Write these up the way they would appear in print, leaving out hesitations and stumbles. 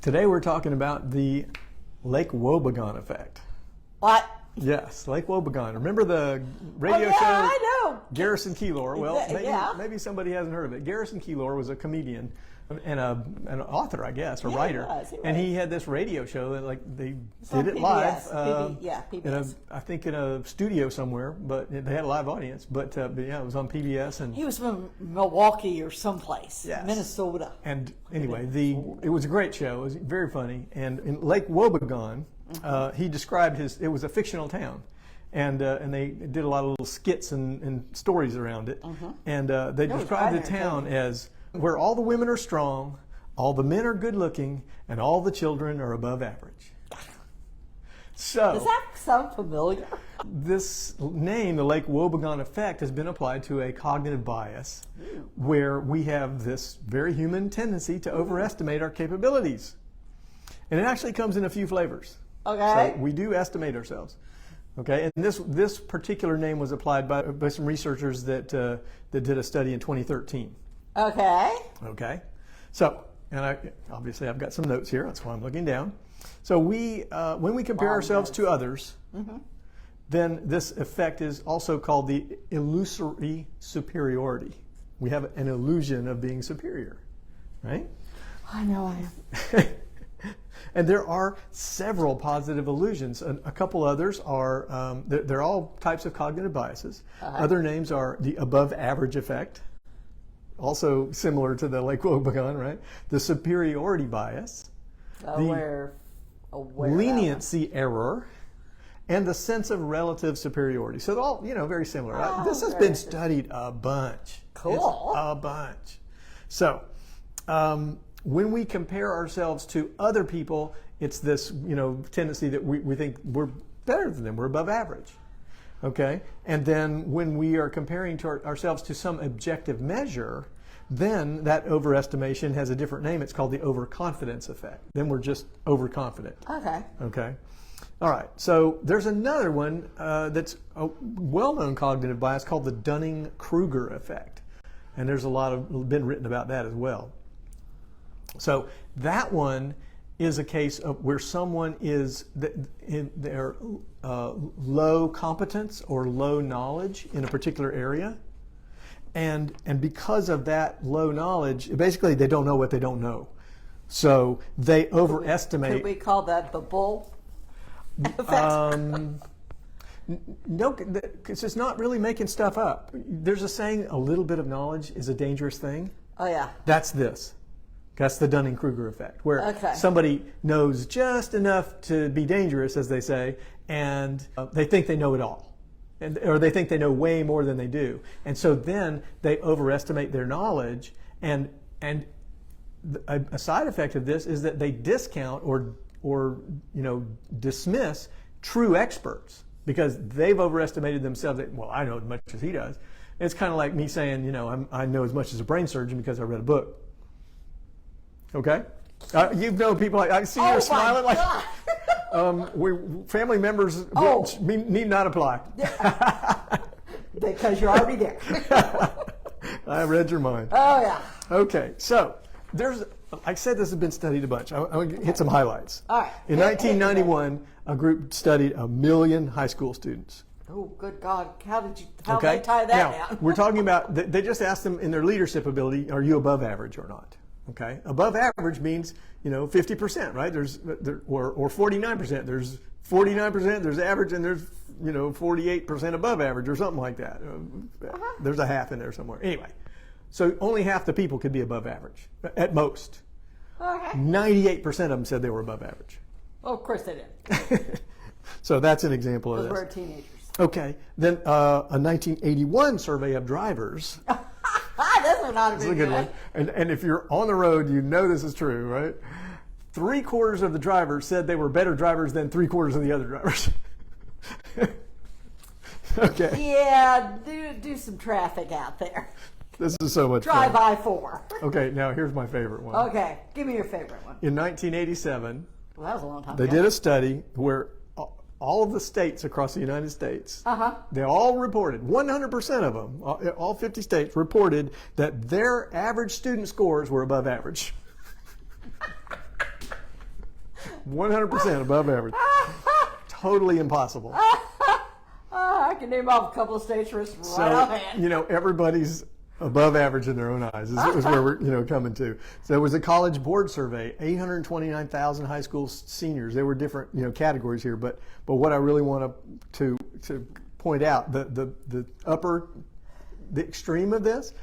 Today we're talking about the Lake Wobegon effect. What? Yes, Lake Wobegon. Remember the radio show? I know. Garrison Keillor. Well, Yeah. maybe somebody hasn't heard of it. Garrison Keillor was a comedian and an author, I guess, a writer. He was. And he had this radio show that they did it PBS. live. PBS. I think in a studio somewhere, but they had a live audience. But yeah, it was on PBS. And He was from Milwaukee or someplace, Yes. Minnesota. And anyway, it was a great show. It was very funny. And in Lake Wobegon, he described it was a fictional town. And they did a lot of little skits and stories around it. And they described the town as where all the women are strong, all the men are good looking, and all the children are above average. So, Does that sound familiar? this name, the Lake Wobegon effect, has been applied to a cognitive bias where we have this very human tendency to overestimate our capabilities. And it actually comes in a few flavors. Okay. So we do estimate ourselves. Okay, and this particular name was applied by some researchers that did a study in 2013. Okay. Okay, so obviously I've got some notes here. That's why I'm looking down. So when we compare ourselves to others, then this effect is also called the illusory superiority. We have an illusion of being superior, right? I know I am. And there are several positive illusions. A couple others are, they're all types of cognitive biases. Other names are the above average effect, also similar to the Lake Wobegon, right? The superiority bias, Aware leniency error, and the sense of relative superiority. So they're all, very similar. This has been studied a bunch. Cool. It's a bunch. So, when we compare ourselves to other people, it's this, tendency that we think we're better than them, we're above average. Okay? And then when we are comparing ourselves to some objective measure, then that overestimation has a different name. It's called the overconfidence effect. Then we're just overconfident. Okay. Okay? All right. So there's another one that's a well-known cognitive bias called the Dunning-Kruger effect. And there's been written about that as well. So that one is a case of where someone is in their low competence or low knowledge in a particular area, and because of that low knowledge, basically they don't know what they don't know, so they overestimate. Could we call that the bull effect? No, because it's not really making stuff up. There's a saying: a little bit of knowledge is a dangerous thing. Oh yeah. That's this. That's the Dunning-Kruger effect, where somebody knows just enough to be dangerous, as they say, and they think they know it all, or they think they know way more than they do, and so then they overestimate their knowledge. And a side effect of this is that they discount or dismiss true experts because they've overestimated themselves. Well, I know as much as he does. It's kind of like me saying, I know as much as a brain surgeon because I read a book. Okay, you've known people like I see you're smiling like family members need not apply. Because you're already there. I read your mind. Oh yeah. Okay, so like I said, this has been studied a bunch. I'm going to hit some highlights. All right. In 1991, a group studied 1 million high school students. Oh, good God! How they tie that down? We're talking about they just asked them in their leadership ability, are you above average or not? Okay, above average means 50%, right? Or 49%. There's 49%. There's average, and there's 48% above average, or something like that. There's a half in there somewhere. Anyway, so only half the people could be above average at most. Okay. 98% of them said they were above average. Oh, of course they did. So that's an example of this. We're teenagers. Okay, then a 1981 survey of drivers. This one ought to be That's a good one. And if you're on the road, you know this is true, right? 3/4 of the drivers said they were better drivers than 3/4 of the other drivers. Okay. Yeah, do some traffic out there. This is so much Drive fun. I-4. Okay, now here's my favorite one. Okay, give me your favorite one. In 1987, Well, that was a long time they ago. did a study where all of the states across the United States, they all reported, 100% of them, all 50 states reported that their average student scores were above average. 100% above average. Totally impossible. I can name off a couple of states right offhand. Everybody's above average in their own eyes is where we're coming to. So there was a college board survey, 829,000 high school seniors. There were different categories here, but what I really want to point out, the extreme of this,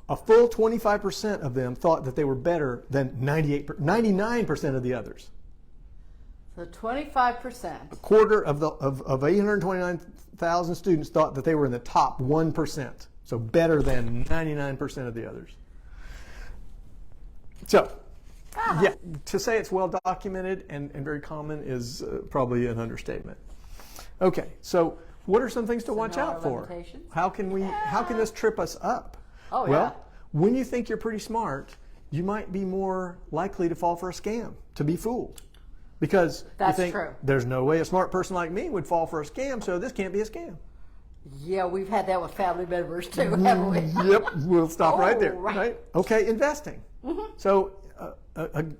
a full 25% of them thought that they were better than 99% of the others. So 25%. A quarter of 829,000 students thought that they were in the top 1%. So better than 99% of the others. So, yeah, to say it's well documented and very common is probably an understatement. Okay, so what are some things to watch out for? How can this trip us up? Oh, well, when you think you're pretty smart, you might be more likely to fall for a scam, to be fooled. Because you think, there's no way a smart person like me would fall for a scam, so this can't be a scam. Yeah, we've had that with family members too, haven't we? Yep, we'll stop right there. Right. Okay, investing. So I'm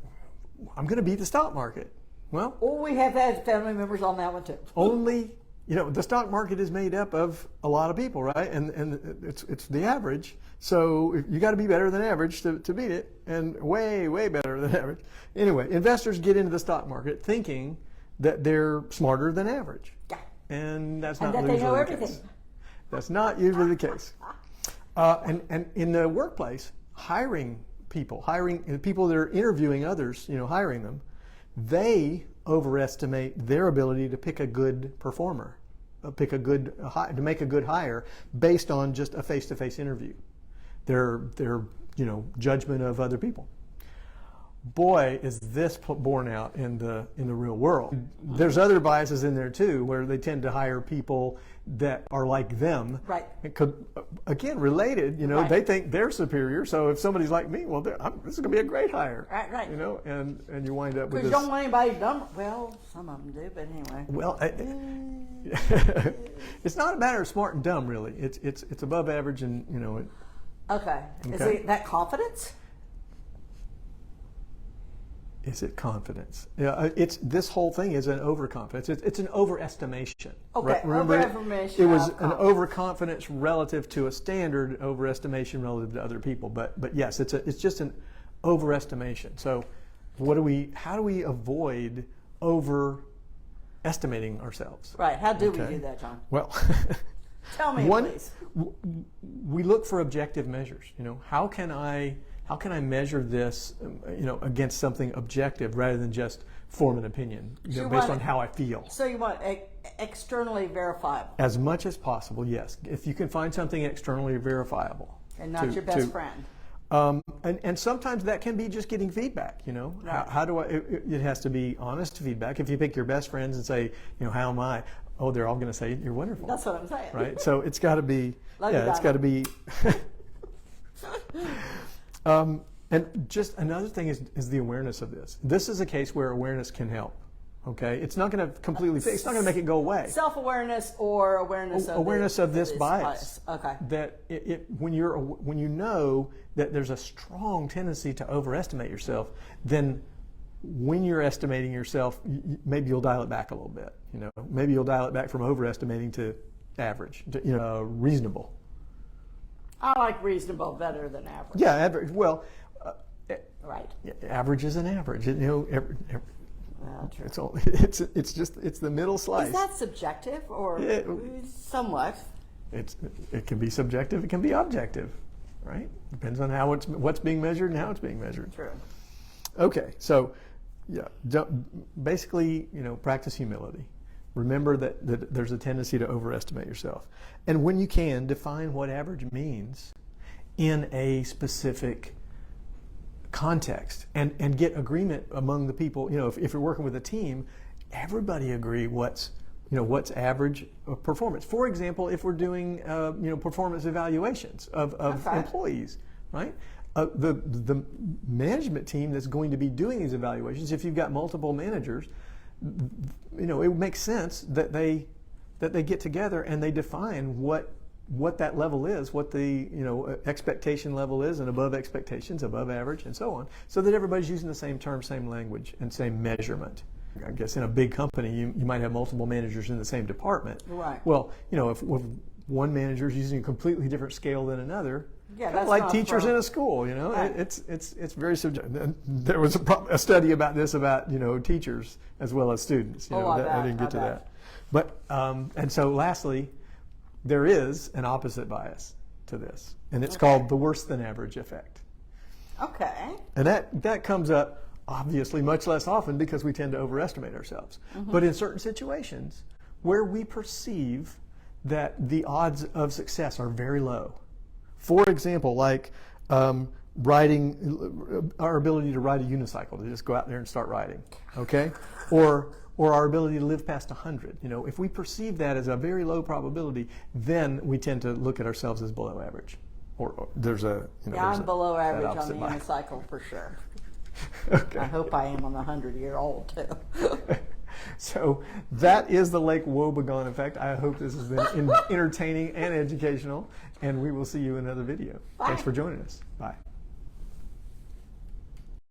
going to beat the stock market. Well, we have had family members on that one too. Only, the stock market is made up of a lot of people, right? And it's the average. So you got to be better than average to beat it, and way, way better than average. Anyway, investors get into the stock market thinking that they're smarter than average. Yeah. And that's not usually the case. That's not usually the case. And in the workplace, hiring people that are interviewing others, hiring them, they overestimate their ability to pick a good performer, to make a good hire based on just a face-to-face interview. Their judgment of other people. Boy, is this borne out in the real world. There's other biases in there too, where they tend to hire people that are like them. Right. Again, related. They think they're superior. So if somebody's like me, well, this is going to be a great hire. Right. And you wind up with this. Because you don't want anybody dumb. Well, some of them do, but anyway. Well, it's not a matter of smart and dumb, really. It's above average, and Okay. Is it that confidence? Is it confidence? Yeah, this whole thing is an overconfidence. It's an overestimation. Okay, Remember, overestimation. It was an overconfidence relative to a standard, overestimation relative to other people. But yes, it's just an overestimation. So, how do we avoid overestimating ourselves? Right. How do we do that, John? Well, tell me, please. We look for objective measures. How can I measure this, against something objective rather than just form an opinion based on how I feel? So you want externally verifiable? As much as possible, yes. If you can find something externally verifiable. And not your best friend. And sometimes that can be just getting feedback, Right. How do it has to be honest feedback. If you pick your best friends and say, how am I? Oh, they're all going to say, you're wonderful. That's what I'm saying. Right? So it's got to be, it's got to be. And just another thing is the awareness of this. This is a case where awareness can help. Okay, it's not going to completely fix. It's not going to make it go away. Self-awareness or awareness of this bias. Okay. That when you know that there's a strong tendency to overestimate yourself, then when you're estimating yourself, maybe you'll dial it back a little bit. Maybe you'll dial it back from overestimating to average, reasonable. I like reasonable better than average. Yeah, average. Well, right. Average is an average. True. It's the middle slice. Is that subjective or somewhat? It can be subjective. It can be objective, right? Depends on what's being measured and how it's being measured. True. Okay, so basically, practice humility. Remember that there's a tendency to overestimate yourself. And when you can, define what average means in a specific context and get agreement among the people. If you're working with a team, everybody agree what's average performance. For example, if we're doing performance evaluations of employees, right? The management team that's going to be doing these evaluations, if you've got multiple managers, it makes sense that they get together and they define what what that level is, what the expectation level is, and above expectations, above average, and so on, so that everybody's using the same term, same language, and same measurement. I guess in a big company, you might have multiple managers in the same department. Right. Well, if one manager is using a completely different scale than another, yeah, that's like teachers in a school, right. it's very subjective. There was a study about this about teachers as well as students. I didn't get to that. But and so lastly, there is an opposite bias to this, and it's called the worse than average effect. Okay. And that comes up obviously much less often because we tend to overestimate ourselves. But in certain situations where we perceive that the odds of success are very low, for example, like riding, our ability to ride a unicycle, to just go out there and start riding, okay? Or our ability to live past 100. If we perceive that as a very low probability, then we tend to look at ourselves as below average. Or there's a I'm below average on the bias. unicycle for sure. Okay. I hope I am on the 100-year-old too. So that is the Lake Wobegon effect. I hope this has been entertaining and educational, and we will see you in another video. Bye. Thanks for joining us. Bye.